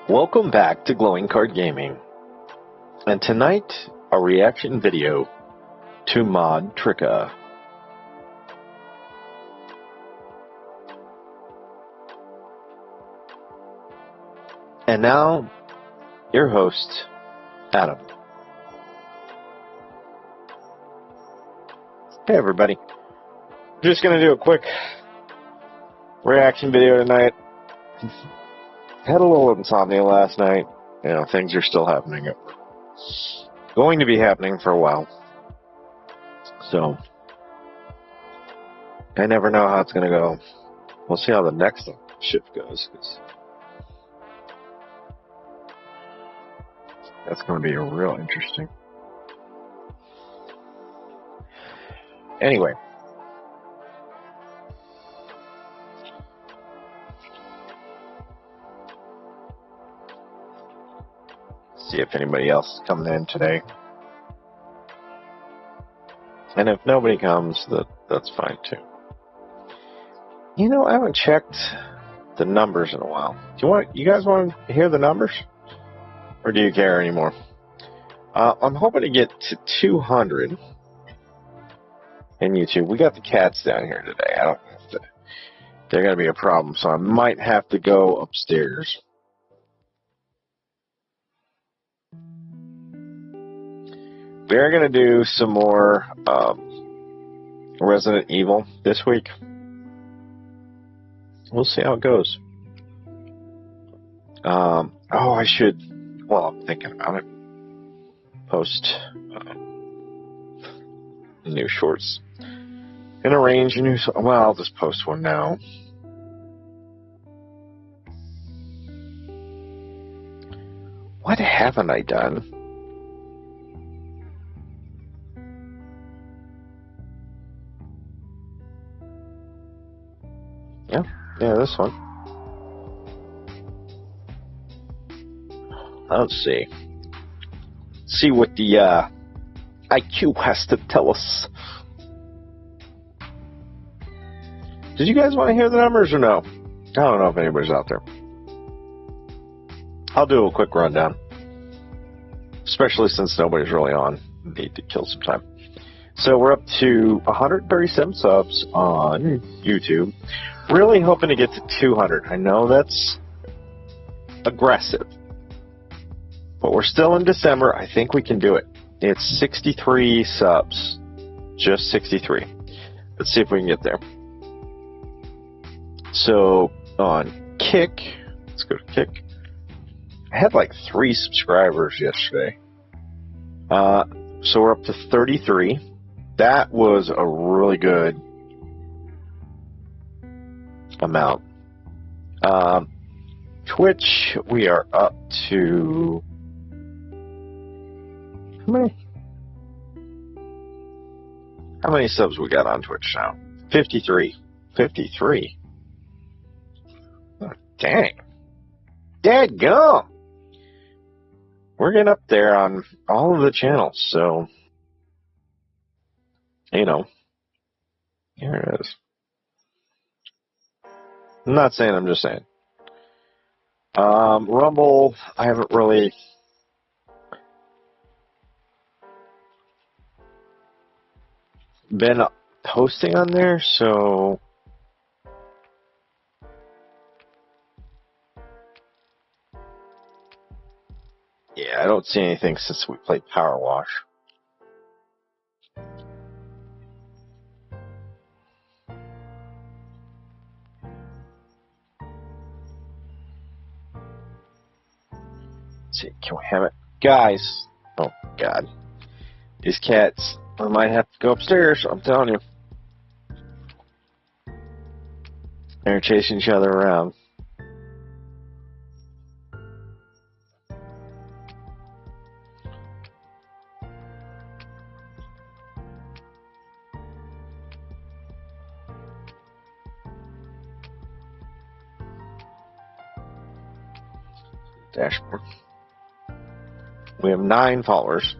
Welcome back to Glowing Card Gaming, and tonight a reaction video to modtricca. And now, your host, Adam. Hey everybody, just gonna do a quick reaction video tonight. Had a little insomnia last night. You know, things are still happening. Going to be happening for a while. So, I never know how it's going to go. We'll see how the next shift goes. That's going to be real interesting. Anyway. See if anybody else is coming in today. And if nobody comes, that's fine too. You know, I haven't checked the numbers in a while. You guys want to hear the numbers? Or do you care anymore? I'm hoping to get to 200 in YouTube. We got the cats down here today. I don't have to. They're going to be a problem, so I might have to go upstairs. We're going to do some more Resident Evil this week. We'll see how it goes. I should, well, I'm thinking about it, post new shorts and arrange a new, well, I'll just post one now. What haven't I done? Yeah, this one. Let's see. See what the IQ has to tell us. Did you guys want to hear the numbers or no? I don't know if anybody's out there. I'll do a quick rundown. Especially since nobody's really on. Need to kill some time. So we're up to 137 subs on YouTube. Really hoping to get to 200. I know that's aggressive. But we're still in December. I think we can do it. It's 63 subs. Just 63. Let's see if we can get there. So, on Kick. Let's go to Kick. I had like 3 subscribers yesterday. So we're up to 33. That was a really good amount. Twitch, we are up to how many subs we got on Twitch now? 53. 53. Oh, dang. Dadgum. We're getting up there on all of the channels, so you know. Here it is. I'm not saying, I'm just saying. Rumble, I haven't really been posting on there, so yeah, I don't see anything since we played Power Wash. Let's see, can we have it? Guys, oh God, these cats, I might have to go upstairs, I'm telling you. They're chasing each other around. Dashboard. We have 9 followers.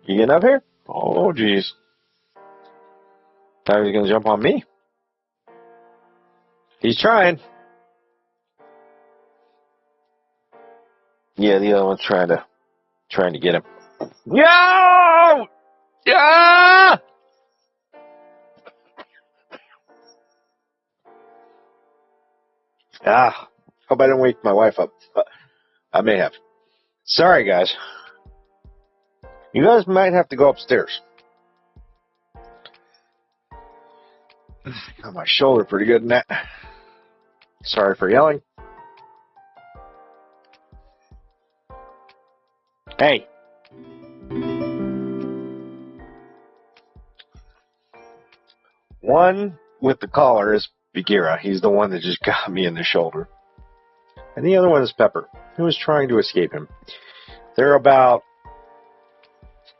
You getting up here? Oh, geez. Thought he was going to jump on me. He's trying. Yeah, the other one's trying to get him. No! Yeah! Hope I didn't wake my wife up. I may have. Sorry, guys. You guys might have to go upstairs. Got my shoulder pretty good in that. Sorry for yelling. Hey. One with the collar is Bagheera. He's the one that just got me in the shoulder. And the other one is Pepper, who is trying to escape him. They're about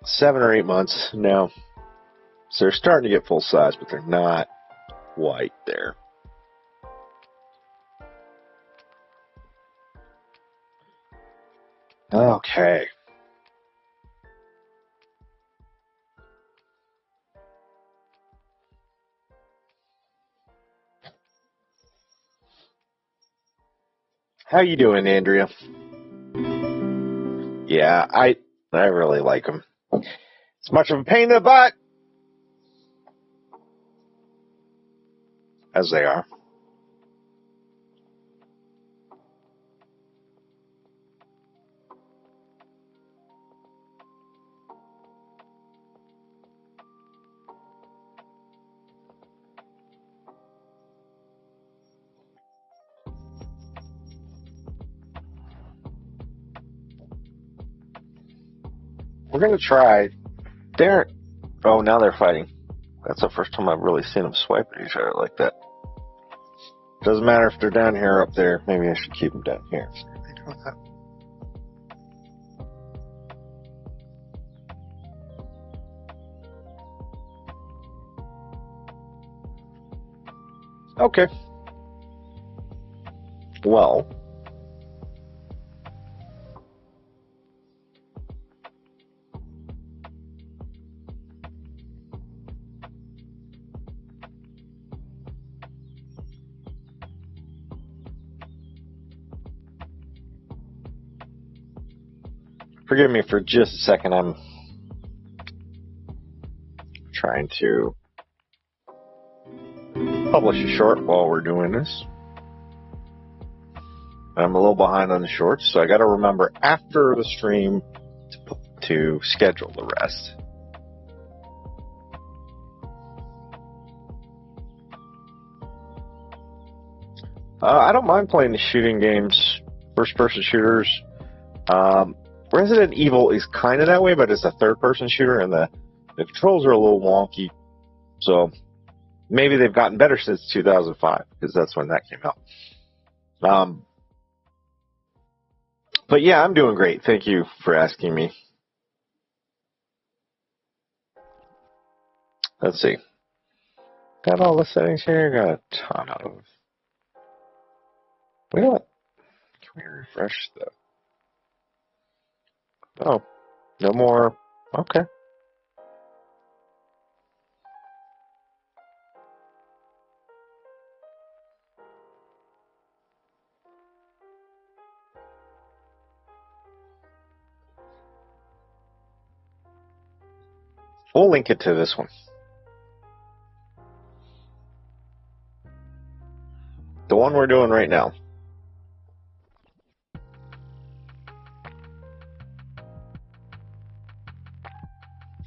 7 or 8 months now. So they're starting to get full size, but they're not quite there. Okay. How you doing, Andrea? Yeah, I really like them. It's much of a pain in the butt as they are. We're gonna try. Oh, now they're fighting. That's the first time I've really seen them swipe at each other like that. Doesn't matter if they're down here or up there. Maybe I should keep them down here. Okay. Well. Forgive me for just a second. I'm trying to publish a short while we're doing this. I'm a little behind on the shorts, so I got to remember after the stream to schedule the rest. I don't mind playing the shooting games, first-person shooters. Resident Evil is kind of that way, but it's a third-person shooter, and the controls are a little wonky. So maybe they've gotten better since 2005, because that's when that came out. But yeah, I'm doing great. Thank you for asking me. Let's see. Got all the settings here. Got a ton of. You know what? Can we refresh the? Oh, no more. Okay. We'll link it to this one. The one we're doing right now.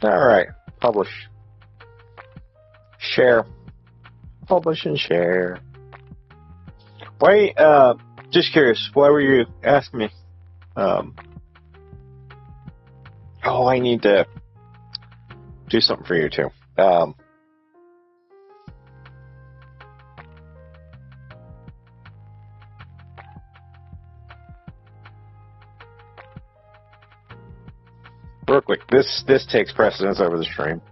All right. Publish. Share. Publish and share. Why, just curious, why were you asking me? Oh, I need to do something for you too. Real quick, this takes precedence over the stream.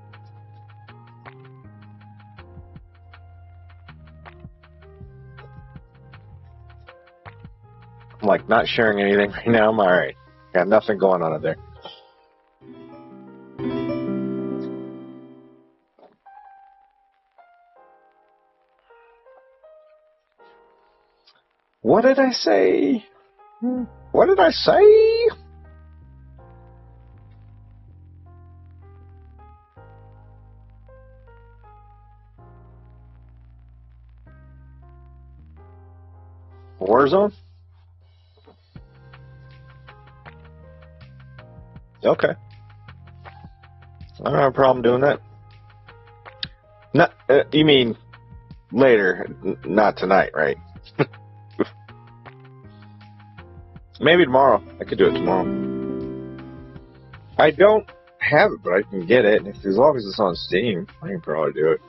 I'm like not sharing anything right now. I'm all right. Got nothing going on up there. What did I say? What did I say? Warzone? Okay. I don't have a problem doing that. Not, you mean later, not tonight, right? Maybe tomorrow. I could do it tomorrow. I don't have it, but I can get it. As long as it's on Steam, I can probably do it.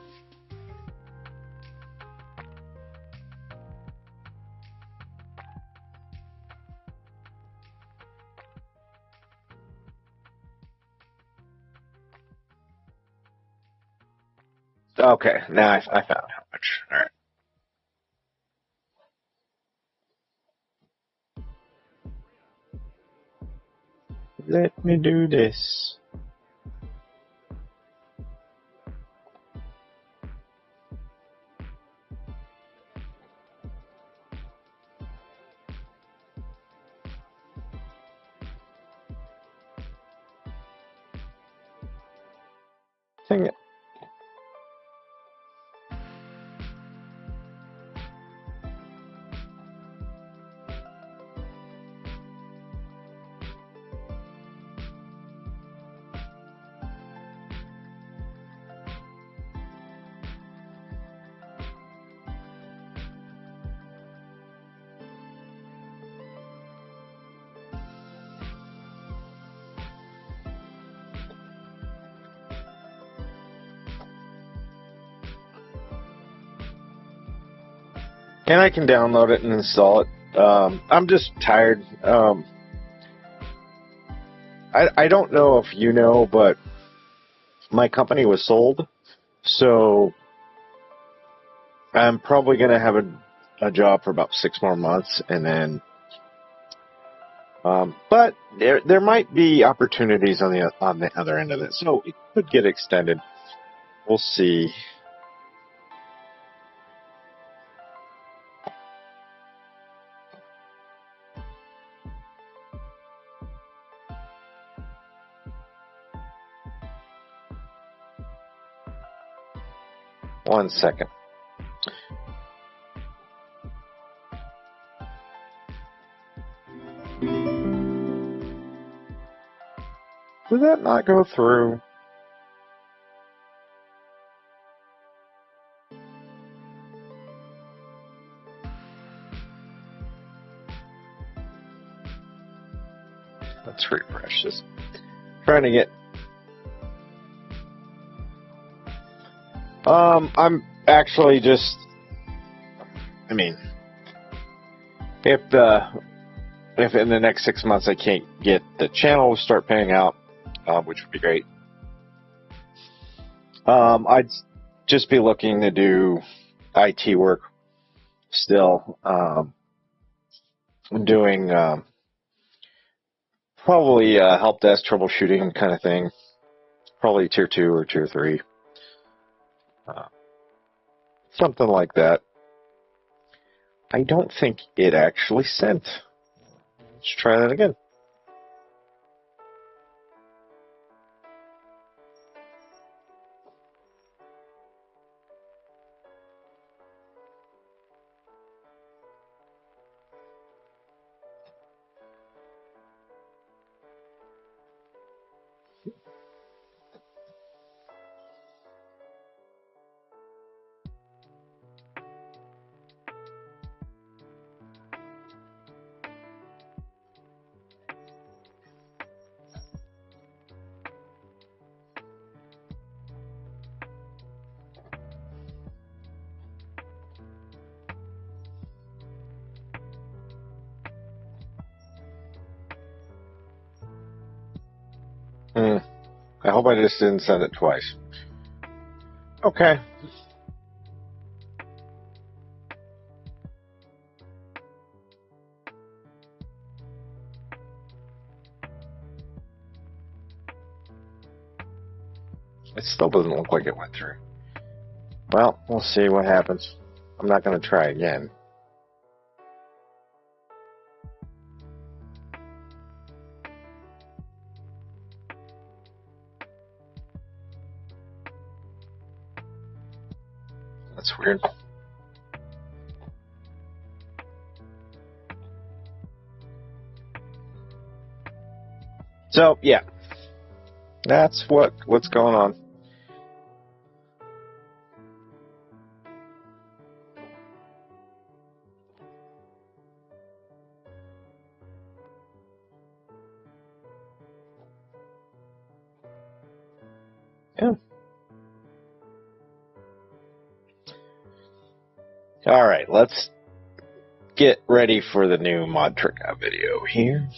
Okay, now I found how much. All right. Let me do this. Dang it. And I can download it and install it. I'm just tired. I don't know if you know, but my company was sold, so I'm probably going to have a job for about 6 more months, and then, but there might be opportunities on the other end of it, so it could get extended. We'll see. One second. Did that not go through? Let's refresh this. Trying to get. I'm actually just. I mean, if in the next 6 months I can't get the channel to start paying out, which would be great, I'd just be looking to do IT work still. Doing probably help desk troubleshooting kind of thing. Probably tier 2 or tier 3. Something like that. I don't think it actually sent. Let's try that again. I hope I just didn't send it twice. Okay. It still doesn't look like it went through. Well, we'll see what happens. I'm not going to try again. That's weird. So, yeah. That's what's going on. Yeah. All right, let's get ready for the new modtricca video here.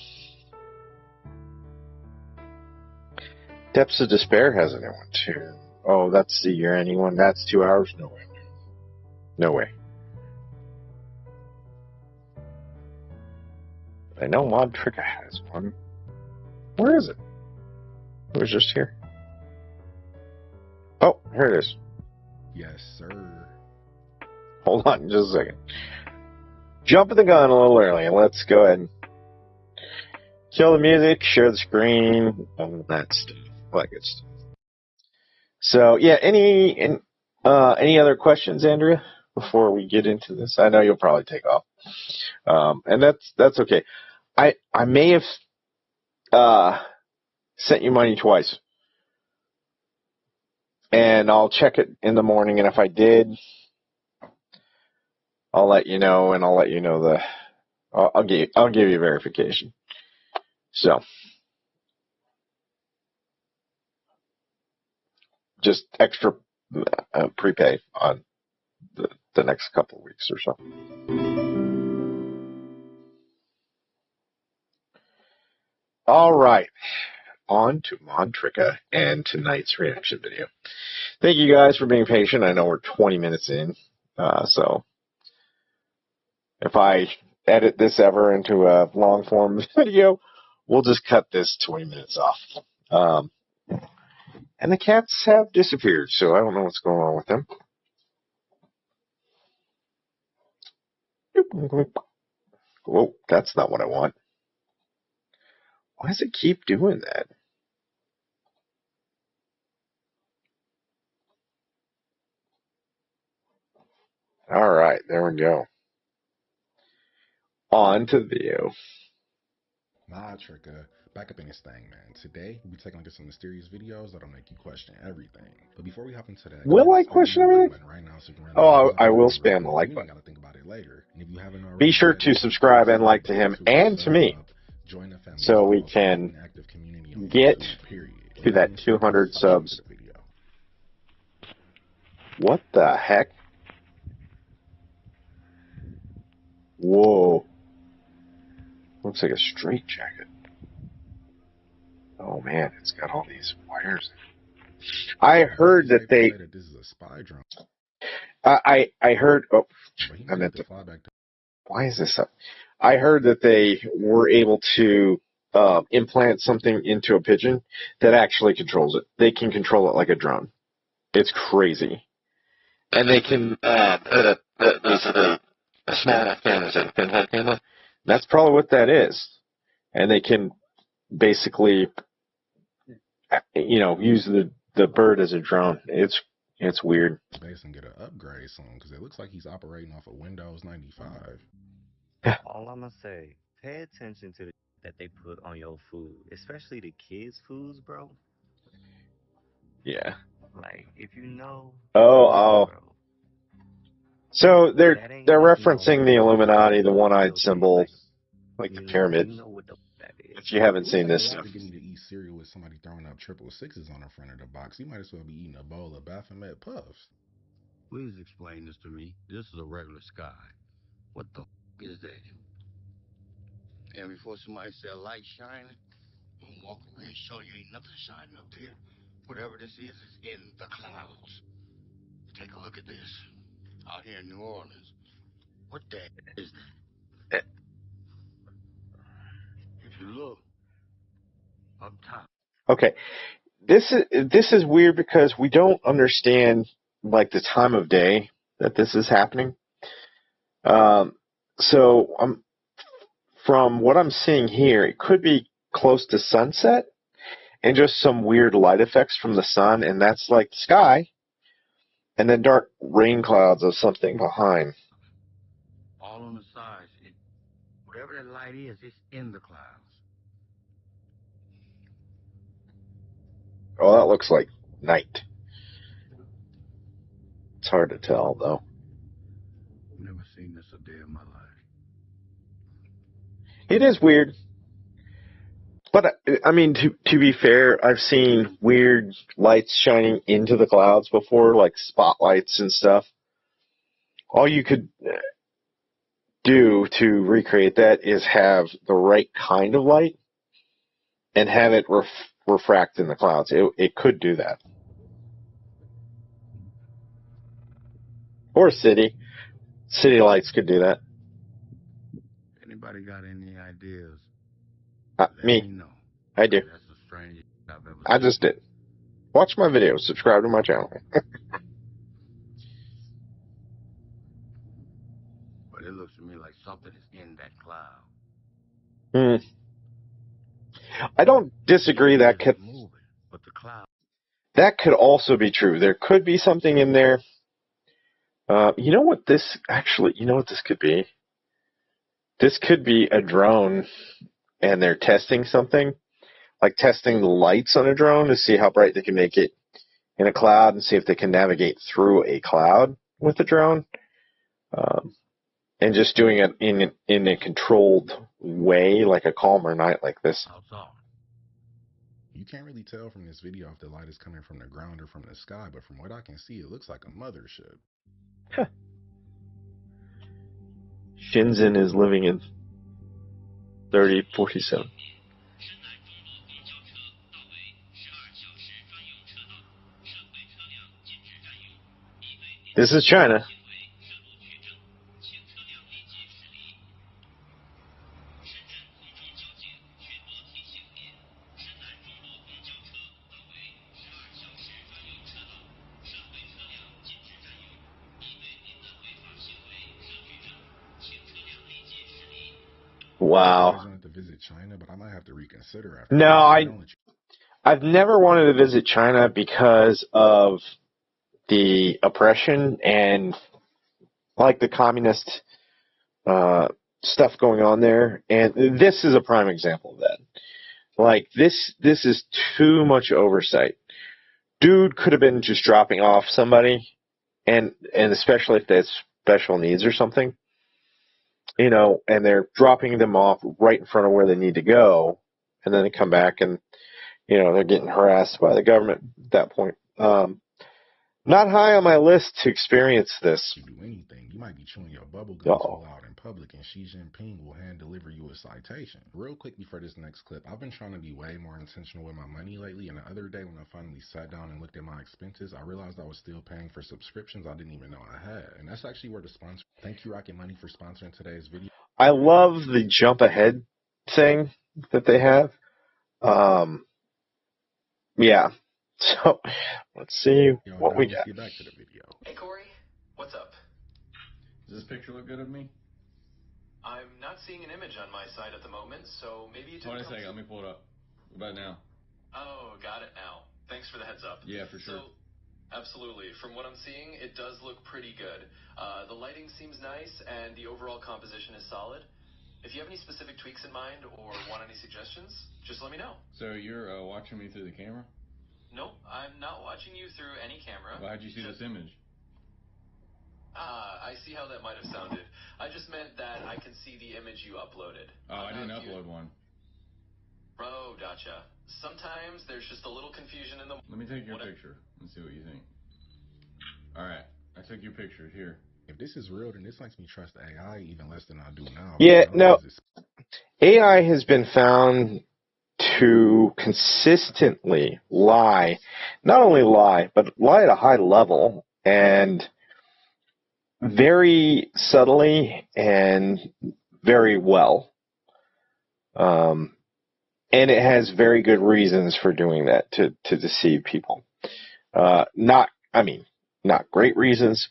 Depths of Despair has a new one too. Oh, that's the year-ending one. That's 2 hours. No way. No way. I know modtricca has one. Where is it? It was just here. Oh, here it is. Yes, sir. Hold on just a second. Jumping the gun a little early, and let's go ahead and kill the music, share the screen, all that stuff. All that good stuff. So, yeah, any other questions, Andrea, before we get into this? I know you'll probably take off. And that's okay. I may have sent you money twice. And I'll check it in the morning, and if I did, I'll let you know, and I'll let you know I'll give you verification. So just extra prepay on the next couple of weeks or so. All right, on to modtricca and tonight's reaction video. Thank you guys for being patient. I know we're 20 minutes in, so if I edit this ever into a long form video, we'll just cut this 20 minutes off. And the cats have disappeared, so I don't know what's going on with them. Whoa, that's not what I want. Why does it keep doing that? All right, there we go. On to the video. Modtricca, back up in this thing, man. Today, we'll be taking a look at some mysterious videos that'll make you question everything. But before we hop into that, Will I question everything? Right now, so I will spam the like button. Gotta think about it later. And if you haven't already, be sure to subscribe and like to him and to me, so we can get to that 200 subs. What the heck? Whoa. Looks like a straight jacket. Oh man, it's got all these wires. I heard that they. This is a spy drone. I heard. Oh, I meant to. Why is this up? I heard that they were able to implant something into a pigeon that actually controls it. They can control it like a drone. It's crazy. And they can put basically a small enough camera as a pinhead camera. That's probably what that is. And they can basically, use the bird as a drone. It's weird. Space and get an upgrade soon, because it looks like he's operating off of Windows 95. All I'm gonna say, pay attention to the that they put on your food, especially the kids' foods, bro. Yeah. Like, if you know. Oh. Bro, so they're referencing the Illuminati, the one-eyed symbol, like the pyramid. You know what that is. If you haven't seen this stuff. If you need to eat cereal with somebody throwing up 666s on the front of the box, you might as well be eating a bowl of Baphomet Puffs. Please explain this to me. This is a regular sky. What the is that? And before somebody say a light shining, I'm gonna walk away and show you ain't nothing shining up there. Whatever this is in the clouds. Take a look at this. Out here in New Orleans. What the is that? If you look up top. Okay. This is weird because we don't understand like the time of day that this is happening. So from what I'm seeing here, it could be close to sunset and just some weird light effects from the sun, and that's like the sky. and then dark rain clouds of something behind. All on the sides. Whatever that light is, it's in the clouds. Oh, that looks like night. It's hard to tell, though. Never seen this a day in my life. It is weird. But, I mean, to be fair, I've seen weird lights shining into the clouds before, like spotlights and stuff. All you could do to recreate that is have the right kind of light and have it refract in the clouds. It could do that. Or city. City lights could do that. Anybody got any ideas? Me. Let me know. I do. That's the strangest I've ever I just did. Watch my videos. Subscribe to my channel. But it looks to me like something is in that cloud. I don't disagree. That It's moving, but the cloud. That could also be true. There could be something in there. You know what this could be? This could be a drone, and they're testing something, like testing the lights on a drone to see how bright they can make it in a cloud and see if they can navigate through a cloud with the drone, and just doing it in a controlled way, like a calmer night like this. You can't really tell from this video if the light is coming from the ground or from the sky, but from what I can see, it looks like a mothership. Huh. Shenzhen is living in 3047. This is China. Wow. I wanted to visit China, but I might have to reconsider after. No, I've never wanted to visit China because of the oppression and like the communist stuff going on there. And this is a prime example of that. Like this is too much oversight. Dude could have been just dropping off somebody, and especially if they have special needs or something, you know, and they're dropping them off right in front of where they need to go, and then they come back and, you know, they're getting harassed by the government at that point. Not high on my list to experience this. You do anything, you might be chewing your bubble gum too loud in public, and Xi Jinping will hand deliver you a citation. Real quick before this next clip, I've been trying to be way more intentional with my money lately, and the other day when I finally sat down and looked at my expenses, I realized I was still paying for subscriptions I didn't even know I had. And that's actually where the sponsor, thank you Rocket Money for sponsoring today's video. I love the jump ahead thing that they have. Yeah. So let's see what we got. Let's get back to the video. Hey Corey, what's up? Does this picture look good of me? I'm not seeing an image on my side at the moment, so maybe you didn't. Hold on a second, let me pull it up. What about now? Oh, got it now. Thanks for the heads up. Yeah, for sure. So, absolutely. From what I'm seeing, it does look pretty good. The lighting seems nice, and the overall composition is solid. If you have any specific tweaks in mind or want any suggestions, just let me know. So you're watching me through the camera? Nope, I'm not watching you through any camera. Well, how'd you see this image? I see how that might have sounded. I just meant that I can see the image you uploaded. Oh, I didn't upload one. Oh, gotcha. Sometimes there's just a little confusion in the... Let me take your picture and see what you think. Alright, I took your picture. Here. If this is real, then this makes me trust AI even less than I do now. Yeah, no. AI has been found to consistently lie. Not only lie, but lie at a high level and very subtly and very well. And it has very good reasons for doing that, to deceive people. Not great reasons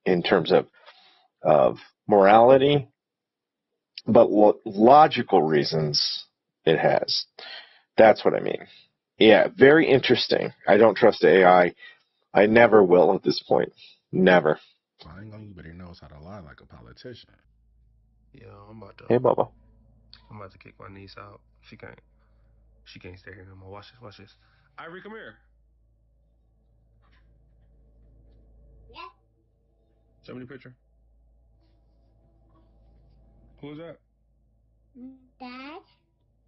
in terms of morality, but logical reasons it has. That's what I mean. Yeah, very interesting. I don't trust AI I never will at this point. Never. Lying on you, but he knows how to lie like a politician. Yeah, Hey, Bubba. I'm about to kick my niece out. She can't stay here no more. Watch this. Ivory, come here. Yeah. Show me the picture. Who is that? Dad,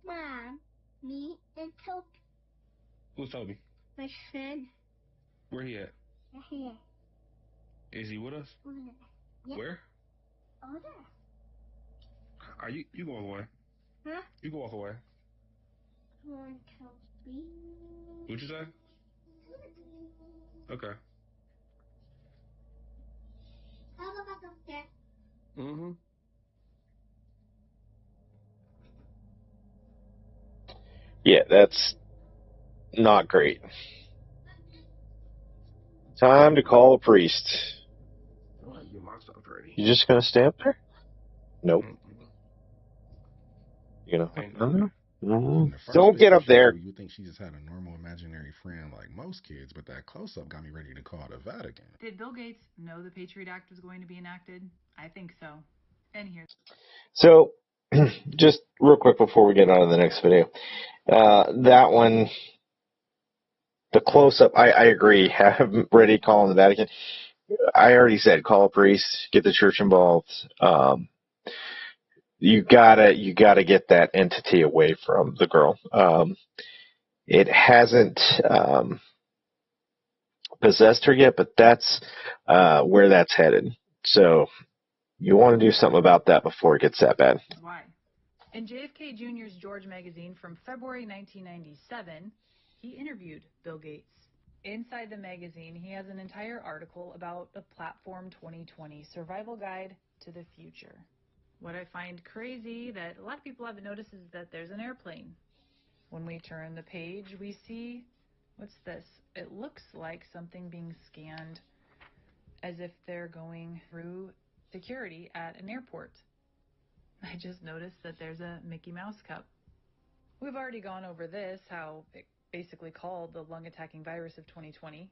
Mom, me, and Toby. Who's Toby? My friend. Where he at? Here. Is he with us? Yep. Where? Over there. Are you go all the way. Huh? You go all the way. Come on, Toby. What'd you say? Okay. I'll go back up there. Mm-hmm. Yeah, that's not great. Time to call a priest. I have to get my stuff ready. You just gonna stay up there? Nope. You gonna? Ain't No. In the first Don't get up there. You think she just had a normal imaginary friend like most kids, but that close-up got me ready to call the Vatican. Did Bill Gates know the Patriot Act was going to be enacted? I think so. And here's... So, just real quick before we get on to the next video. That one, the close-up, I agree. Have ready calling the Vatican. I already said call a priest, get the church involved. You gotta get that entity away from the girl. It hasn't possessed her yet, but that's where that's headed. So you want to do something about that before it gets that bad. Why? In JFK Jr.'s George magazine from February 1997, he interviewed Bill Gates. Inside the magazine, he has an entire article about the Platform 2020 Survival Guide to the Future. What I find crazy that a lot of people haven't noticed is that there's an airplane. When we turn the page, we see, what's this? It looks like something being scanned as if they're going through security at an airport. I just noticed that there's a Mickey Mouse cup. We've already gone over this, how it basically called the lung-attacking virus of 2020.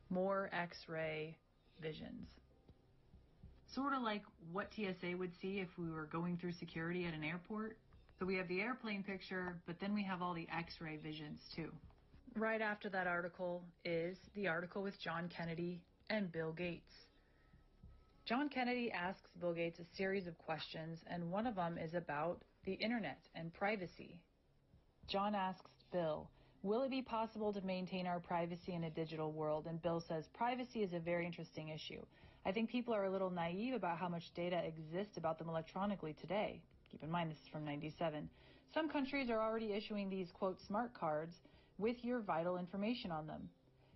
More X-ray visions. Sort of like what TSA would see if we were going through security at an airport. So we have the airplane picture, but then we have all the X-ray visions too. Right after that article is the article with John Kennedy and Bill Gates. John Kennedy asks Bill Gates a series of questions, and one of them is about the internet and privacy. John asks Bill, will it be possible to maintain our privacy in a digital world? And Bill says, privacy is a very interesting issue. I think people are a little naive about how much data exists about them electronically today. Keep in mind, this is from '97. Some countries are already issuing these, quote, smart cards with your vital information on them.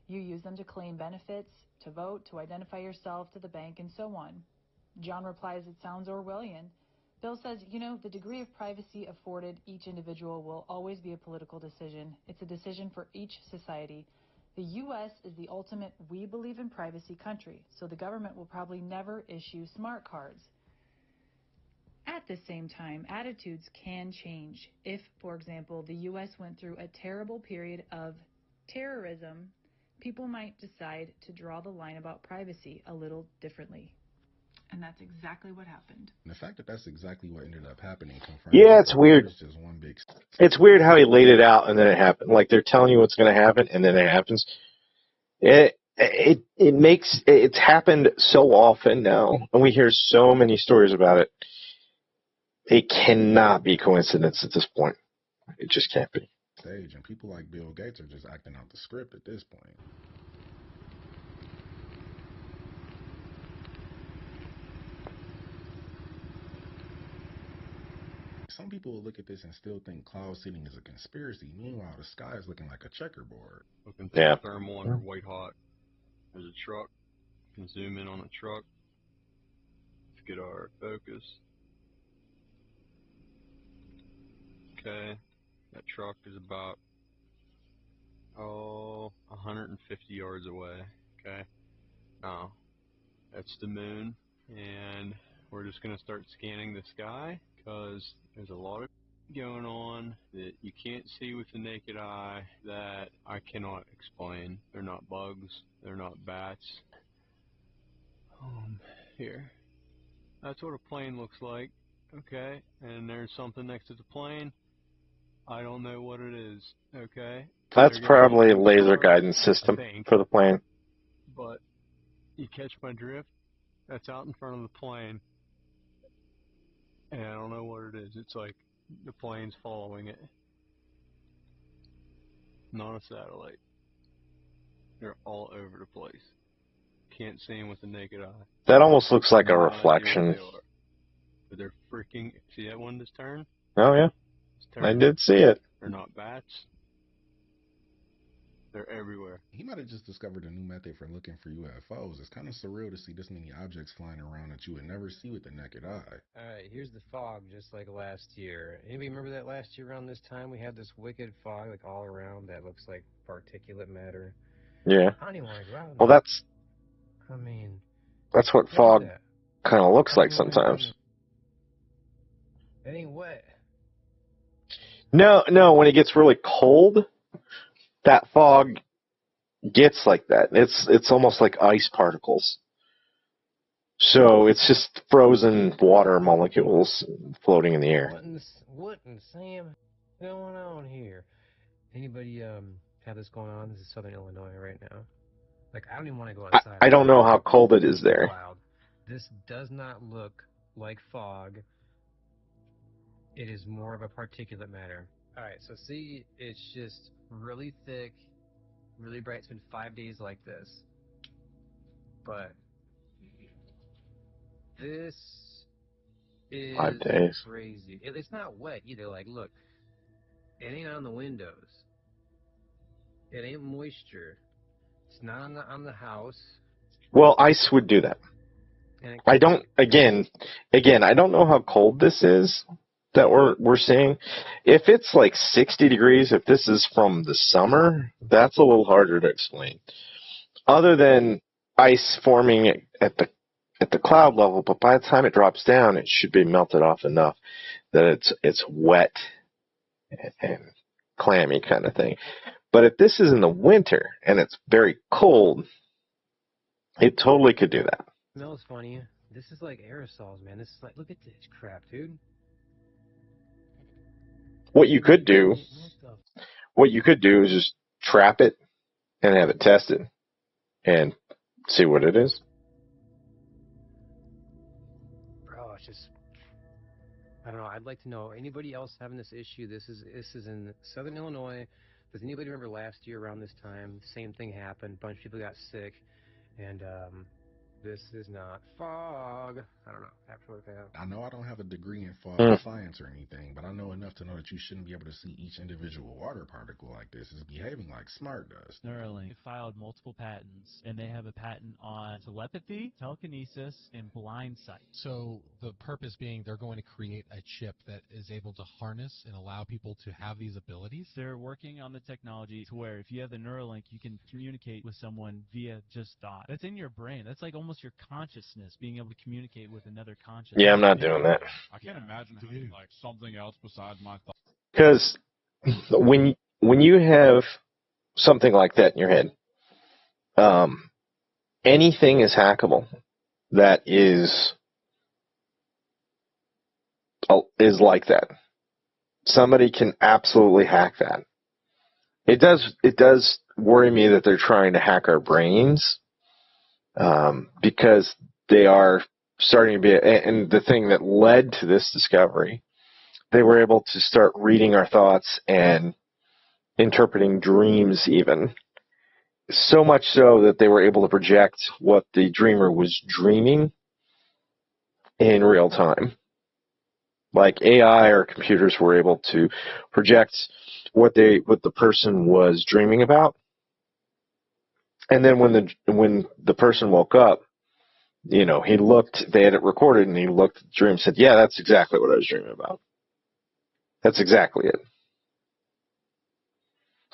You use them to claim benefits, to vote, to identify yourself, to the bank, and so on. John replies, it sounds Orwellian. Bill says, the degree of privacy afforded each individual will always be a political decision. It's a decision for each society. The U.S. is the ultimate we believe in privacy country, so the government will probably never issue smart cards. At the same time, attitudes can change. If, for example, the U.S. went through a terrible period of terrorism, people might decide to draw the line about privacy a little differently. And that's exactly what happened. And the fact that that's exactly what ended up happening confirms. Yeah, it's weird. It's just one big. It's weird how he laid it out and then it happened. Like they're telling you what's going to happen and then it happens. It's happened so often now, and we hear so many stories about it. It cannot be coincidence at this point. It just can't be. Stage, and people like Bill Gates are just acting out the script at this point. Some people will look at this and still think cloud seeding is a conspiracy. Meanwhile, the sky is looking like a checkerboard. Looking through the thermal under white hot. There's a truck. You can zoom in on the truck. Let's get our focus. Okay. That truck is about 150 yards away. Okay. Now, that's the moon, and we're just gonna start scanning the sky because there's a lot of going on that you can't see with the naked eye that I cannot explain. They're not bugs. They're not bats. Here. That's what a plane looks like. Okay. And there's something next to the plane. I don't know what it is. Okay. That's They're gonna probably hit a the laser car, guidance I system think. for the plane. But you catch my drift? That's out in front of the plane. And I don't know what it is. It's like the plane's following it. Not a satellite. They're all over the place. Can't see them with the naked eye. That almost looks like a No idea what reflection. they are. But they're freaking... See that one just turned? Oh, yeah. I did see it. They're not bats. They're everywhere. He might have just discovered a new method for looking for UFOs. It's kind of surreal to see this many objects flying around that you would never see with the naked eye. Alright, here's the fog, just like last year. Anybody remember that last year around this time? We had this wicked fog, like, all around that looks like particulate matter. Yeah. I don't even want to go out. Well, that's what look fog at that. kind of looks I like don't even wanna sometimes. It ain't wet. No, when it gets really cold, that fog gets like that. It's almost like ice particles. So it's just frozen water molecules floating in the air. What in Sam going on here? Anybody have this going on? This is Southern Illinois right now. Like, I don't even want to go outside. I don't know how cold it is there. Cloud. This does not look like fog. It is more of a particulate matter. Alright, so see, it's just really thick, really bright. It's been 5 days like this. But this is 5 days. crazy. It's not wet either. Like, look, it ain't on the windows. It ain't moisture. It's not on the house. Well, ice would do that. I don't. Again, I don't know how cold this is that we're seeing. If it's like 60 degrees, if this is from the summer, that's a little harder to explain. Other than ice forming at the cloud level, but by the time it drops down, it should be melted off enough that it's wet and clammy kind of thing. But if this is in the winter and it's very cold, it totally could do that. Smells funny. This is like aerosols, man. This is like, look at this crap, dude. What you could do is just trap it and have it tested and see what it is. Bro, it's just, I don't know. I'd like to know, anybody else having this issue? This is in Southern Illinois. Does anybody remember last year around this time? Same thing happened. A bunch of people got sick, and this is not fog. I don't know. I know I don't have a degree in fog science or anything, but I know enough to know that you shouldn't be able to see each individual water particle like this. It's behaving like SMART does. Neuralink filed multiple patents, and they have a patent on telepathy, telekinesis, and blind sight. So the purpose being they're going to create a chip that is able to harness and allow people to have these abilities? They're working on the technology to where if you have the Neuralink, you can communicate with someone via just thought. That's in your brain. That's like almost your consciousness, being able to communicate with another consciousness. Yeah, I'm not doing that. I can't imagine having like something else besides my thoughts. Because when you have something like that in your head, anything is hackable. That is like that. Somebody can absolutely hack that. It does worry me that they're trying to hack our brains, because they are starting to be, and the thing that led to this discovery, they were able to start reading our thoughts and interpreting dreams even. So much so that they were able to project what the dreamer was dreaming in real time. Like AI or computers were able to project what the person was dreaming about. And then when the person woke up, you know, they had it recorded, and he looked at the dream and said, yeah, that's exactly what I was dreaming about. That's exactly it.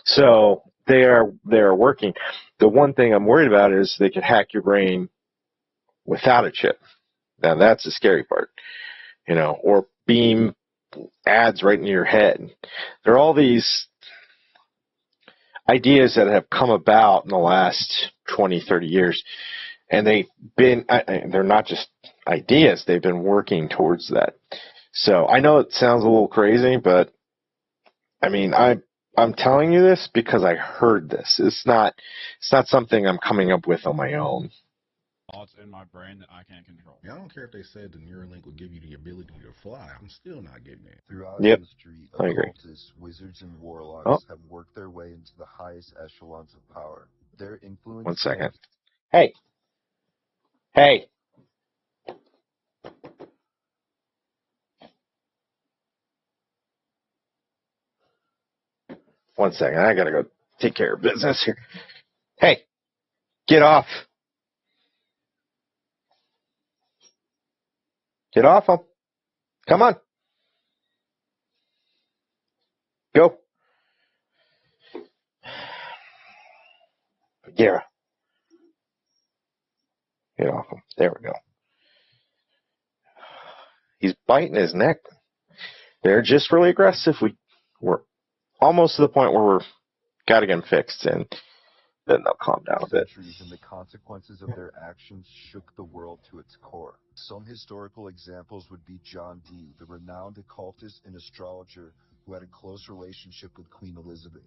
So they are working. The one thing I'm worried about is they could hack your brain without a chip. Now that's the scary part, you know, or beam ads right into your head. There are all these ideas that have come about in the last 20, 30 years, and they're not just ideas, they've been working towards that. So I know it sounds a little crazy, but I mean, I'm telling you this because I heard this. It's not something I'm coming up with on my own. Thoughts in my brain that I can't control. Yeah, I don't care if they said the Neuralink would give you the ability to fly. I'm still not getting it. Throughout Yep, history, I agree. occultists, wizards, and warlocks have worked their way into the highest echelons of power. Their influence. 1 second. Hey. 1 second. I gotta go take care of business here. Hey, get off. Get off him. Come on. Go. Gara. Get off him. There we go. He's biting his neck. They're just really aggressive. We're almost to the point where we're got to get them fixed, and then they'll calm down a bit. Centuries, and the consequences of their actions shook the world to its core. Some historical examples would be John Dee, the renowned occultist and astrologer who had a close relationship with Queen Elizabeth.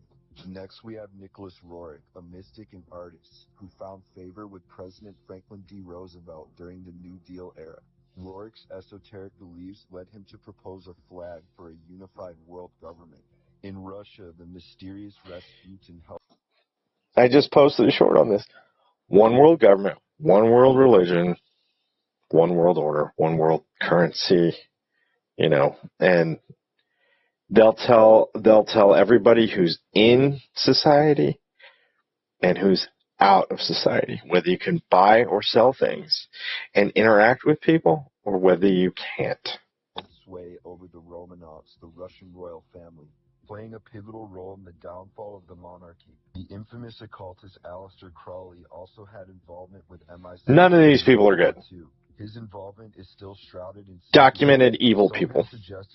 Next, we have Nicholas Roerich, a mystic and artist who found favor with President Franklin D. Roosevelt during the New Deal era. Roerich's esoteric beliefs led him to propose a flag for a unified world government. In Russia, the mysterious Rasputin helped. I just posted a short on this. One world government, one world religion, one world order, one world currency, and they'll tell everybody who's in society and who's out of society, whether you can buy or sell things and interact with people or whether you can't. Sway over the Romanovs, the Russian royal family, playing a pivotal role in the downfall of the monarchy. The infamous occultist Aleister Crowley also had involvement with MI6. None of these people are good. His involvement is still shrouded in Documented evil people,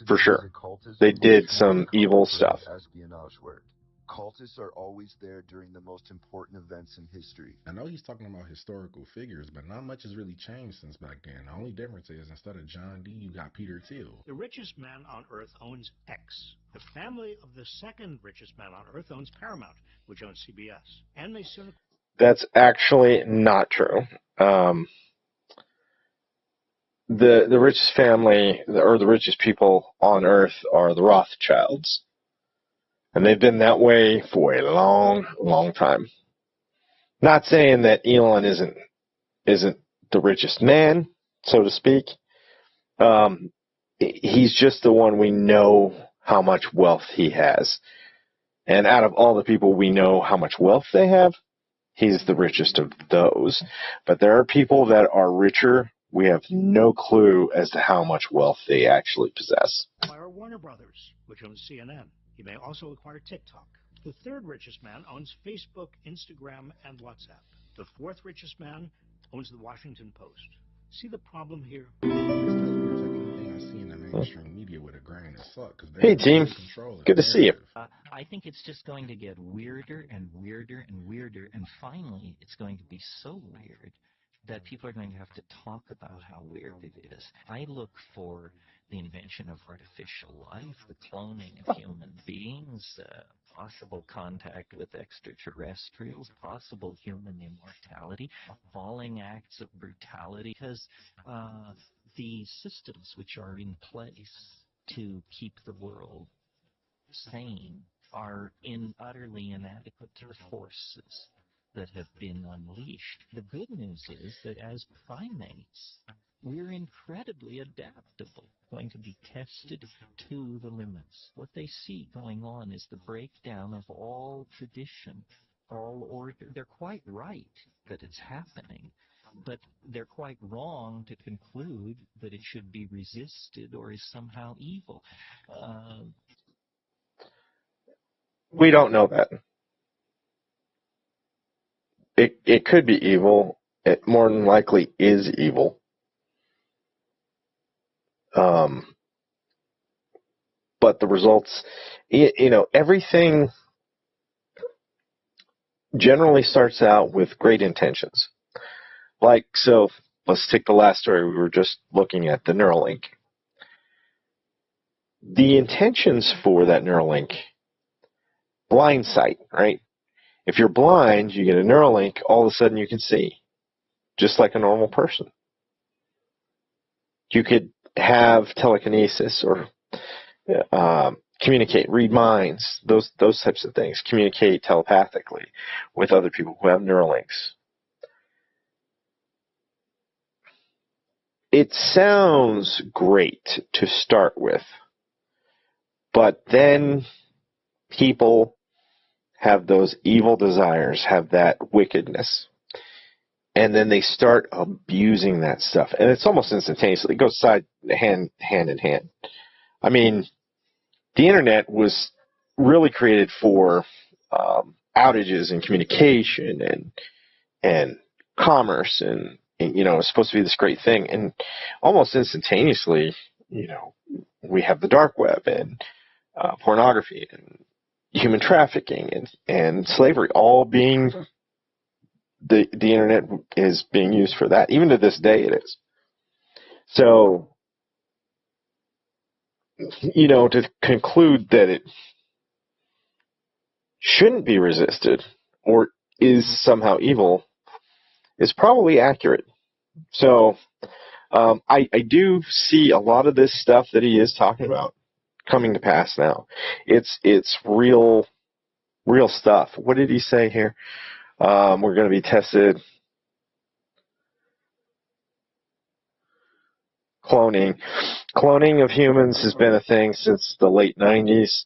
for sure. They did some evil stuff. Espionage work. Cultists are always there during the most important events in history. I know he's talking about historical figures, but not much has really changed since back then. The only difference is instead of John Dee, you got Peter Thiel. The richest man on Earth owns X. The family of the second richest man on Earth owns Paramount, which owns CBS. And they soon... That's actually not true. The richest family, or the richest people on Earth are the Rothschilds. And they've been that way for a long, long time. Not saying that Elon isn't the richest man, so to speak. He's just the one we know how much wealth he has. And out of all the people we know how much wealth they have, he's the richest of those. But there are people that are richer. We have no clue as to how much wealth they actually possess. Acquire Warner Brothers, which owns CNN. He may also acquire TikTok. The third richest man owns Facebook, Instagram, and WhatsApp. The fourth richest man owns the Washington Post. See the problem here? Hey team, good to see you. I think it's just going to get weirder and weirder and weirder, and finally it's going to be so weird that people are going to have to talk about how weird it is. I look for the invention of artificial life, the cloning of human beings, possible contact with extraterrestrials, possible human immortality, appalling acts of brutality, because the systems which are in place to keep the world sane are utterly inadequate to the forces that have been unleashed. The good news is that as primates, we're incredibly adaptable, going to be tested to the limits. What they see going on is the breakdown of all tradition, all order. They're quite right that it's happening, but they're quite wrong to conclude that it should be resisted or is somehow evil. We don't know that. It could be evil. It more than likely is evil. but the results, everything generally starts out with great intentions. Like, so let's take the last story we were just looking at, the Neuralink. The intentions for that Neuralink, blind sight, right? If you're blind, you get a Neuralink, all of a sudden you can see, just like a normal person. You could have telekinesis or communicate, read minds, those types of things, communicate telepathically with other people who have Neuralinks. It sounds great to start with, but then people have those evil desires, have that wickedness, and then they start abusing that stuff. And it's almost instantaneously. It goes hand in hand. I mean, the internet was really created for outages in communication and commerce, and it's supposed to be this great thing. And almost instantaneously, we have the dark web and pornography and human trafficking and slavery, all being the internet is being used for that. Even to this day, it is. So, to conclude that it shouldn't be resisted or is somehow evil is probably accurate. So, I do see a lot of this stuff that he is talking about coming to pass now. It's real stuff. What did he say here? We're going to be tested. Cloning of humans has been a thing since the late 90s.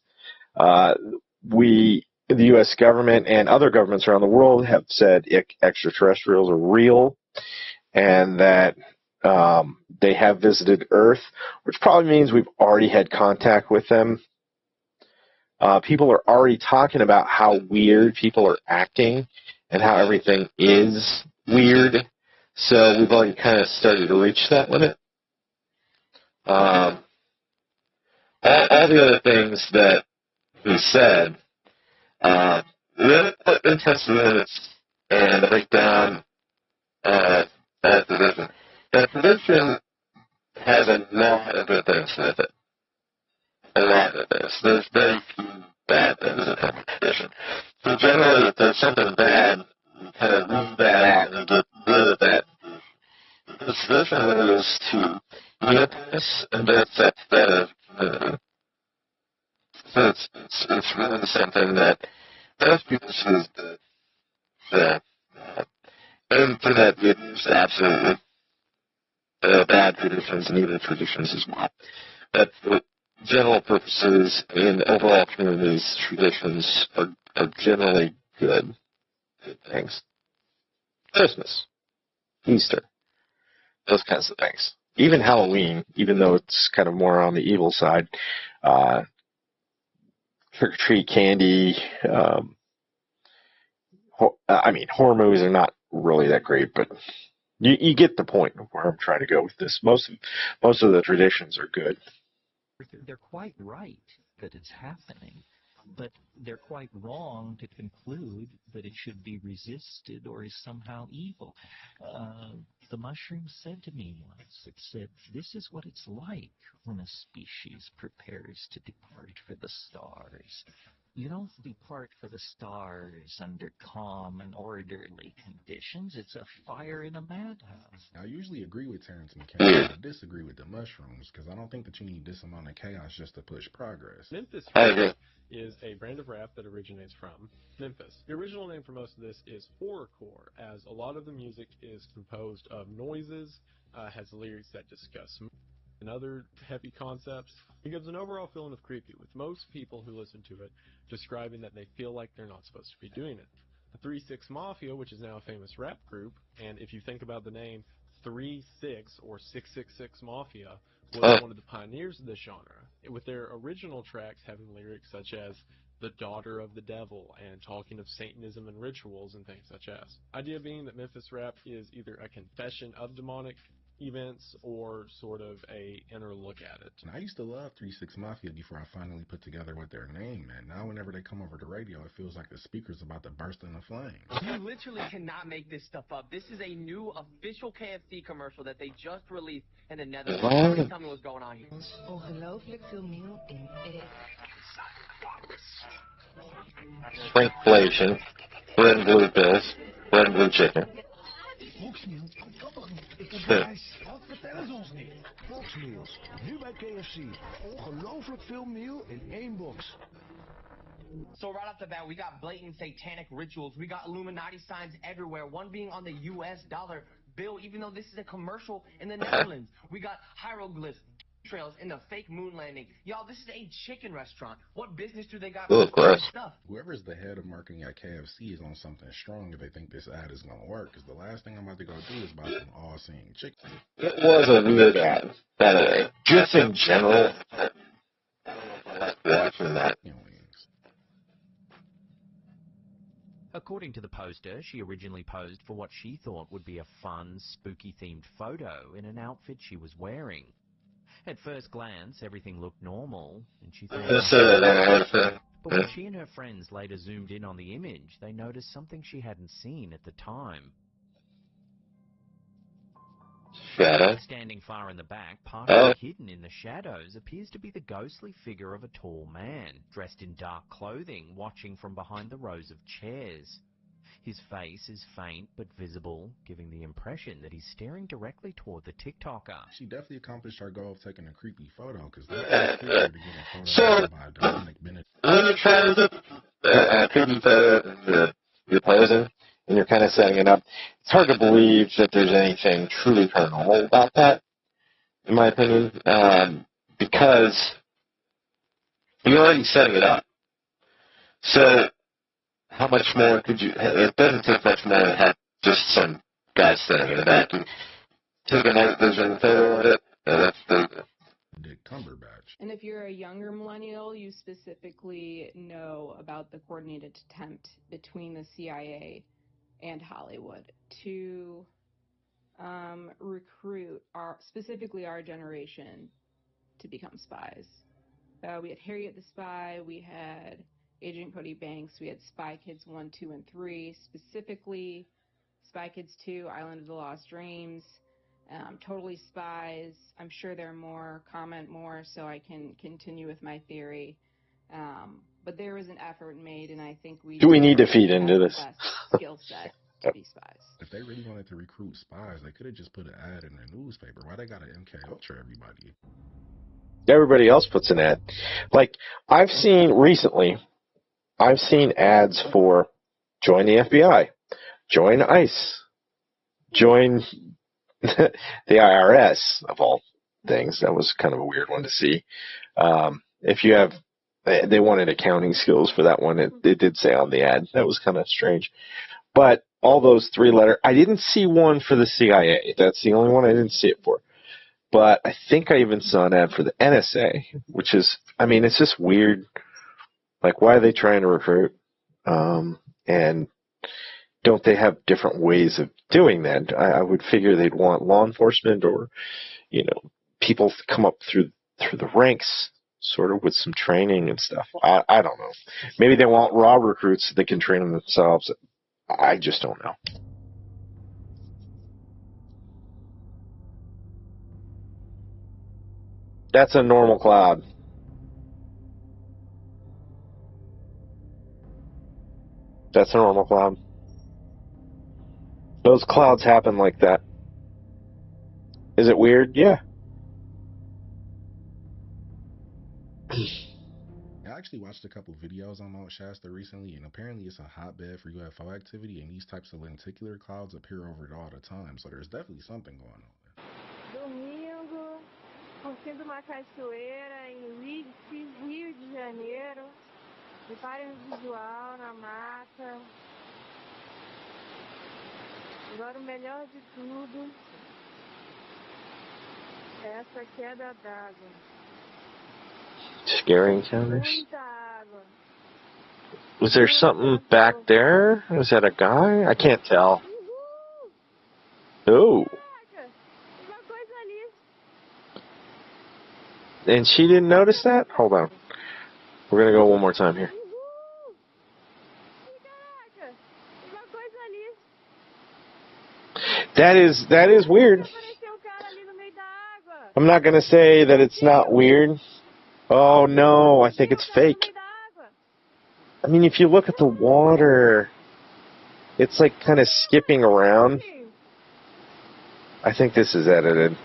The U.S. government and other governments around the world have said extraterrestrials are real, and that they have visited Earth, which probably means we've already had contact with them. People are already talking about how weird people are acting and how everything is weird. So we've already kind of started to reach that limit. All the other things that he said, really put intense limits and break down that division. That division has a lot of good things with it. A lot of things. There's very few bad things that come with tradition. So generally, if there's something bad, you kind of move that out and get rid of that. The tradition is to unitize and that's that community. So it's really something that most people see the internet is absolutely bad traditions and evil traditions as well. But for general purposes and overall communities, traditions are generally good things. Christmas, Easter, those kinds of things. Even Halloween, even though it's kind of more on the evil side, trick-or-treat candy. Horror movies are not really that great, but you get the point of where I'm trying to go with this. Most of the traditions are good. They're quite right that it's happening, but they're quite wrong to conclude that it should be resisted or is somehow evil. The mushroom said to me once, it said, "This is what it's like when a species prepares to depart for the stars. You don't depart for the stars under calm and orderly conditions. It's a fire in a madhouse." I usually agree with Terrence McKenna, but I disagree with the mushrooms, because I don't think that you need this amount of chaos just to push progress. Memphis rap is a brand of rap that originates from Memphis. The original name for most of this is horrorcore, as a lot of the music is composed of noises, has lyrics that discuss and other heavy concepts. It gives an overall feeling of creepy, with most people who listen to it describing that they feel like they're not supposed to be doing it. The 3-6 Mafia, which is now a famous rap group, and if you think about the name 3-6 or 666 Mafia, was one of the pioneers of this genre, with their original tracks having lyrics such as "the daughter of the devil" and talking of Satanism and rituals and things such as. Idea being that Memphis rap is either a confession of demonic events or sort of a inner look at it. And I used to love 3-6 Mafia before I finally put together what their name meant. Now whenever they come over the radio, it feels like the speaker's about to burst into flames. You literally cannot make this stuff up. This is a new official KFC commercial that they just released in the Netherlands. Somebody tell me what's going on here. Ongelooflijk veel meal in één. Shrinkflation, red and blue pills, red and blue chicken. Volksmeal, kan toch niet? Ik heb bewijs. Wat vertellen ze ons niet? Volksmeals, nu bij KFC. Ongelooflijk veel meal in één box. So right off the bat, we got blatant satanic rituals. We got Illuminati signs everywhere, one being on the US dollar bill, even though this is a commercial in the Netherlands. We got hieroglyphs, trails, and the fake moon landing. Y'all, this is a chicken restaurant. What business do they got with this stuff? Whoever's the head of marketing at KFC is on something strong if they think this ad is going to work, because the last thing I'm about to go do is buy some all-seeing chicken. It was a weird ad, by the way. Just in general, I like watching that. According to the poster, she originally posed for what she thought would be a fun, spooky-themed photo in an outfit she was wearing. At first glance, everything looked normal, and she thought... But when she and her friends later zoomed in on the image, they noticed something she hadn't seen at the time. Shadow? Standing far in the back, partially hidden in the shadows, appears to be the ghostly figure of a tall man, dressed in dark clothing, watching from behind the rows of chairs. His face is faint but visible, giving the impression that he's staring directly toward the TikToker. She definitely accomplished her goal of taking a creepy photo, because that's creepier to get a photo by a demonic minute. When you're trying to do a creepy photo, you're posing, and you're kind of setting it up, it's hard to believe that there's anything truly paranormal about that, in my opinion, because you're already setting it up. So, how much more could you... It doesn't take much more to have just some guy sitting in the back and take a night vision photo of it. That's the... Dick Cumberbatch. And if you're a younger millennial, you specifically know about the coordinated attempt between the CIA and Hollywood to recruit specifically our generation to become spies. We had Harriet the Spy, we had Agent Cody Banks, we had Spy Kids 1, 2, and 3, specifically Spy Kids 2, Island of the Lost Dreams, Totally Spies. I'm sure there are more, comment more so I can continue with my theory. But there was an effort made, and I think we... Do we need to feed into this? Skill set to be spies. If they really wanted to recruit spies, they could have just put an ad in the newspaper. Why they got an MK Ultra everybody? Everybody else puts an ad. Like, I've seen ads for join the FBI, join ICE, join the IRS, of all things. That was kind of a weird one to see. If you have, they wanted accounting skills for that one. It did say on the ad. That was kind of strange. But all those three-letter, I didn't see one for the CIA. That's the only one I didn't see it for. But I think I even saw an ad for the NSA, which is, I mean, it's just weird. Like, why are they trying to recruit? And don't they have different ways of doing that? I would figure they'd want law enforcement or, people to come up through the ranks, sort of with some training and stuff. I don't know. Maybe they want raw recruits so they can train them themselves. I just don't know. That's a normal cloud. That's a normal cloud. Those clouds happen like that. Is it weird? Yeah. I actually watched a couple videos on Mount Shasta recently, and apparently it's a hotbed for UFO activity, and these types of lenticular clouds appear over it all the time, so there's definitely something going on there. Domingo, curtindo uma cachoeira em Leeds, Rio de Janeiro. Reparem o visual na mata. Agora o melhor de tudo é essa queda d'água. Scary encounters. Muita água. Was there something back there? Was that a guy? I can't tell. Oh. Uma And she didn't notice that? Hold on. We're going to go one more time here. That is weird. I'm not going to say that it's not weird. Oh, no, I think it's fake. I mean, if you look at the water, it's like kind of skipping around. I think this is edited.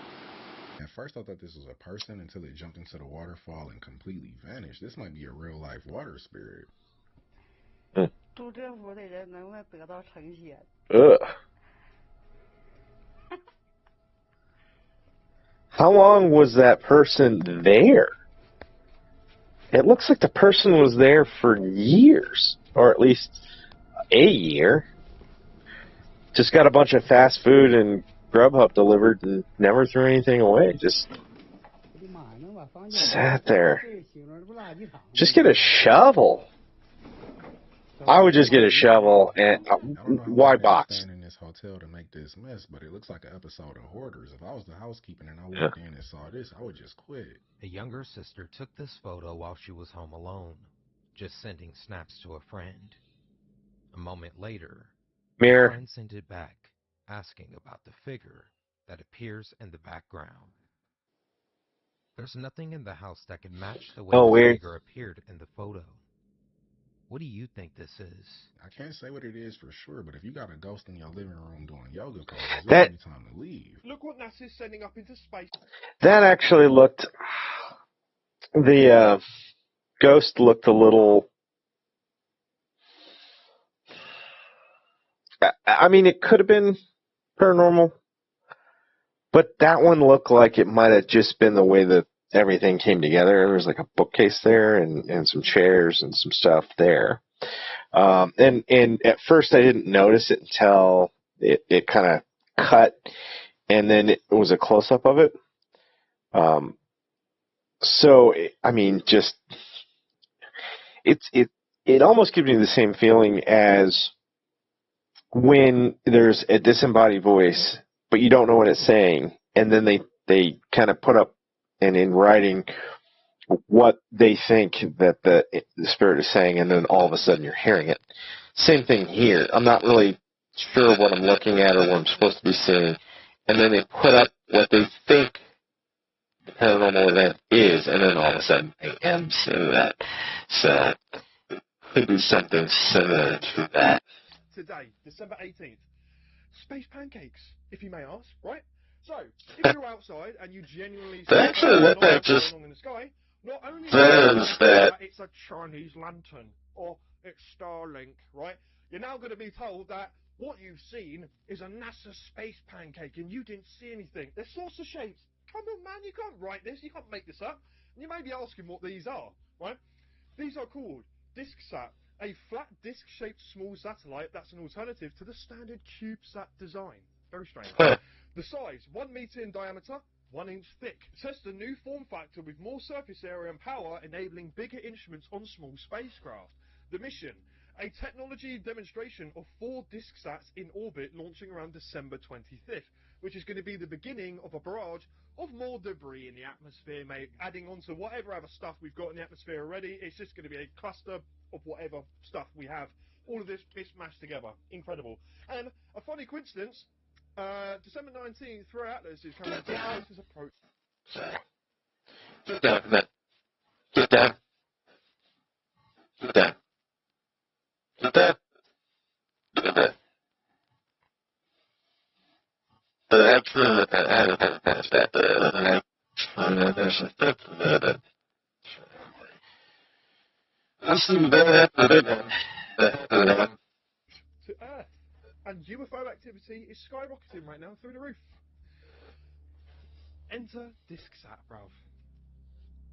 At first I thought this was a person until it jumped into the waterfall and completely vanished. This might be a real life water spirit. Ugh. How long was that person there? It looks like the person was there for years, or at least a year. Just got a bunch of fast food and Grubhub delivered and never threw anything away. Just sat there. Just get a shovel. I would just get a shovel and why box? In this hotel to make this mess, but it looks like an episode of Hoarders. If I was the housekeeping and I walked in and saw this, I would just quit. A younger sister took this photo while she was home alone, just sending snaps to a friend. A moment later, Mirror. a friend sent it back, asking about the figure that appears in the background. There's nothing in the house that can match the way the figure appeared in the photo. What do you think this is? I can't say what it is for sure, but if you got a ghost in your living room doing yoga poses, it's already time to leave. Look what NASA's sending up into space. That actually looked... The ghost looked a little... I mean, it could have been paranormal, but that one looked like it might have just been the way that everything came together. There was like a bookcase there and some chairs and some stuff there. And at first I didn't notice it until it kind of cut and then it was a close-up of it. So, I mean, just, it almost gives me the same feeling as when there's a disembodied voice, but you don't know what it's saying, and then they kind of put up and in writing what they think that the spirit is saying, and then all of a sudden you're hearing it. Same thing here. I'm not really sure what I'm looking at or what I'm supposed to be seeing, and then they put up what they think the paranormal event is, and then all of a sudden I am seeing that. So it could be something similar to that. Today, December 18th. Space pancakes, if you may ask, right? So, if you're outside and you genuinely see actually what that just in the sky, not only says that it's a Chinese lantern or it's Starlink, right? You're now going to be told that what you've seen is a NASA space pancake and you didn't see anything. They're sorts of shapes. Come on, man, you can't write this. You can't make this up. And you may be asking what these are, right? These are called DiskSat, a flat disc-shaped small satellite that's an alternative to the standard CubeSat design. Very strange. The size, 1 meter in diameter, 1 inch thick. Test a new form factor with more surface area and power, enabling bigger instruments on small spacecraft. The mission, a technology demonstration of 4 DiskSats in orbit launching around December 25th, which is going to be the beginning of a barrage of more debris in the atmosphere, mate. Adding on to whatever other stuff we've got in the atmosphere already, it's just going to be a cluster of whatever stuff we have. All of this mismatched together. Incredible. And a funny coincidence, December 19th, through Atlas is coming to Atlas's approach. Get down, man. Get down. Get down. Get down. Get down. To Earth, and UFO activity is skyrocketing right now through the roof. Enter DiskSat, bruv.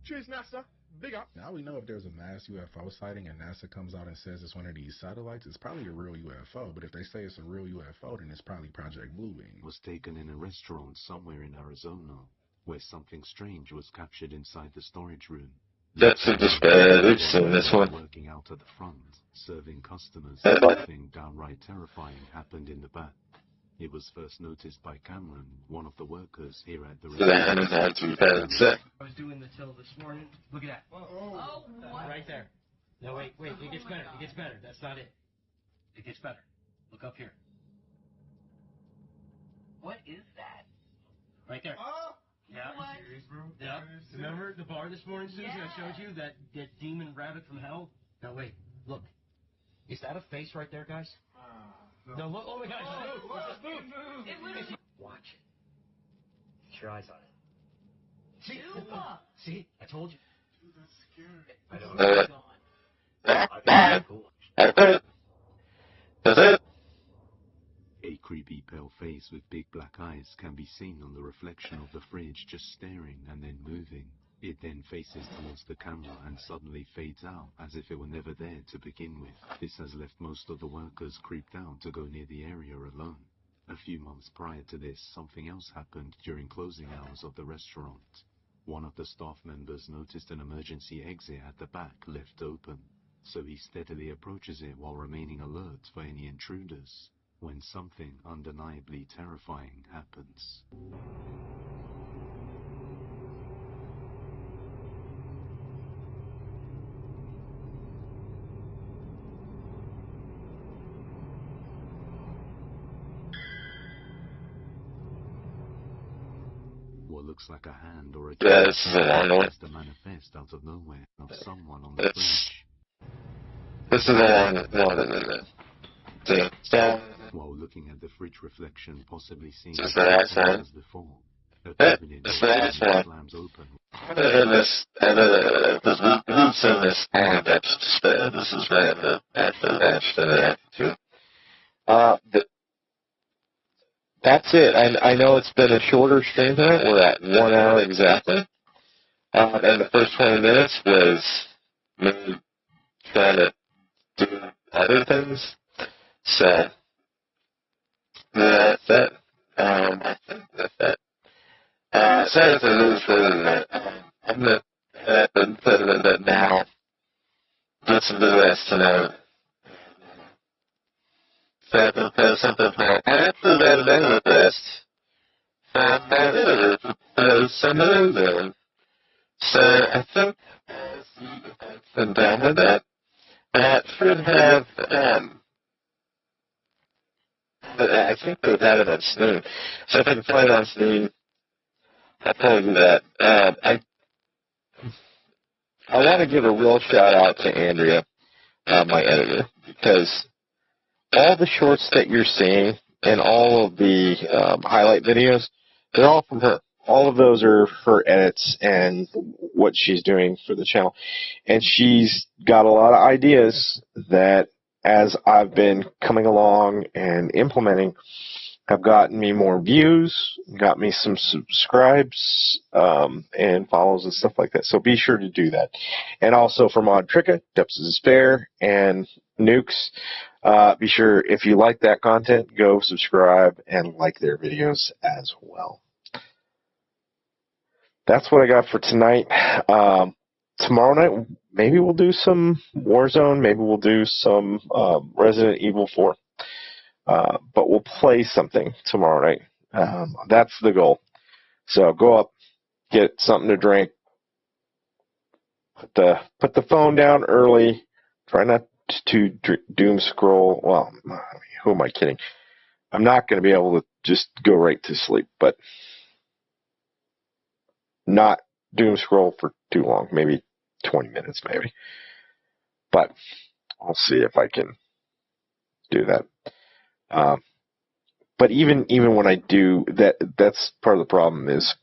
Cheers, NASA. Big up. Now we know if there's a mass UFO sighting and NASA comes out and says it's one of these satellites, it's probably a real UFO. But if they say it's a real UFO, then it's probably Project Bluebeam. Was taken in a restaurant somewhere in Arizona, where something strange was captured inside the storage room. That's a despair. We've seen this one. Working out at the front, serving customers. Something downright terrifying happened in the back. It was first noticed by Cameron, one of the workers here at the I was doing the till this morning. Look at that. Oh, what? Right there. No, wait, it gets better. It gets better. That's not it. It gets better. Look up here. What is that? Right there. Oh, yeah. what? Yeah. Remember the bar this morning, Susie? I showed you that demon rabbit from hell? No, wait. Look. Is that a face right there, guys? No, look. Oh my gosh. It moved. It moved. Watch it. Get your eyes on it. See? See? I told you. Dude, that's scary. I don't know. A creepy pale face with big black eyes can be seen on the reflection of the fridge just staring and then moving. It then faces towards the camera and suddenly fades out as if it were never there to begin with. This has left most of the workers creeped out to go near the area alone. A few months prior to this, something else happened during closing hours of the restaurant. One of the staff members noticed an emergency exit at the back left open, so he steadily approaches it while remaining alert for any intruders, when something undeniably terrifying happens. What looks like a hand or a starts to manifest out of nowhere of someone on the fridge. This is the While looking at the fridge reflection, possibly seeing Just the the next same one. as before. A Just cabinet the next one. slams open. This is that's it. I know it's been a shorter stream tonight. We're at 1 hour exactly. And the first 20 minutes was me trying to do other things. So that's it. I think that's it. Sorry for this. I'm going to put it now. Listen to this tonight. So I think I'm done with that. That should have, I think they've had it on Snoo. So if I can play it on Snoo, I'll probably do that. I want to give a real shout out to Andrea, my editor, because all the shorts that you're seeing and all of the highlight videos, they're all from her. All of those are her edits and what she's doing for the channel. And she's got a lot of ideas that, as I've been coming along and implementing, have gotten me more views, got me some subscribes, and follows and stuff like that. So be sure to do that. And also for modtricca, Depths of Despair, and Nukes, be sure, if you like that content, go subscribe and like their videos as well. That's what I got for tonight. Tomorrow night, maybe we'll do some Warzone. Maybe we'll do some Resident Evil 4. But we'll play something tomorrow night. That's the goal. So go up, get something to drink, put the phone down early. Try not to doom scroll. Well, who am I kidding? I'm not going to be able to just go right to sleep, but not doom scroll for too long. Maybe 20 minutes, maybe. But I'll see if I can do that. But even when I do that, that's part of the problem is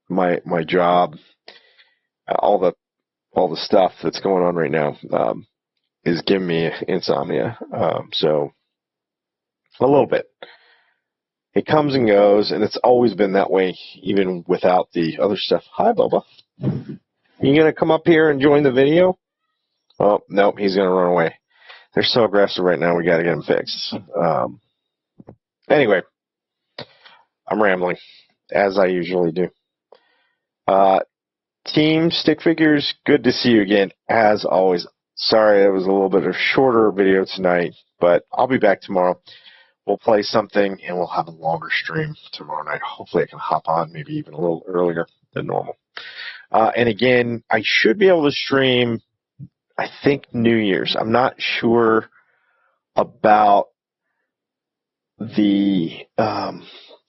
my job, all the stuff that's going on right now, is giving me insomnia. So a little bit. It comes and goes, and it's always been that way, even without the other stuff. Hi, Bubba. You gonna come up here and join the video? Oh, nope, he's gonna run away. They're so aggressive right now. We gotta get them fixed. Anyway, I'm rambling, as I usually do. Team Stick Figures, good to see you again, as always. Sorry it was a little bit of a shorter video tonight, but I'll be back tomorrow we'll play something, and we'll have a longer stream tomorrow night. Hopefully I can hop on maybe even a little earlier than normal. And again, I should be able to stream, I think, New Year's. I'm not sure about the I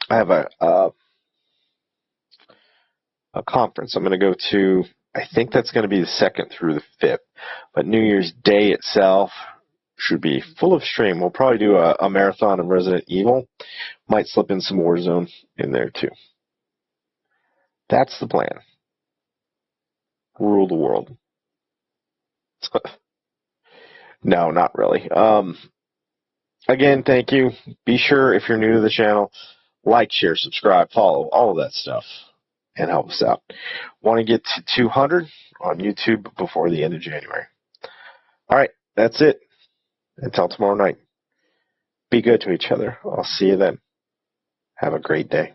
have a conference I'm going to go to. I think that's going to be the 2nd through the 5th. But New Year's Day itself should be full of stream. We'll probably do a marathon of Resident Evil. Might slip in some Warzone in there too. That's the plan. Rule the world. No, not really. Again, thank you. Be sure, if you're new to the channel, like, share, subscribe, follow, all of that stuff, and help us out. Want to get to 200 on YouTube before the end of January. All right, that's it. Until tomorrow night. Be good to each other. I'll see you then. Have a great day.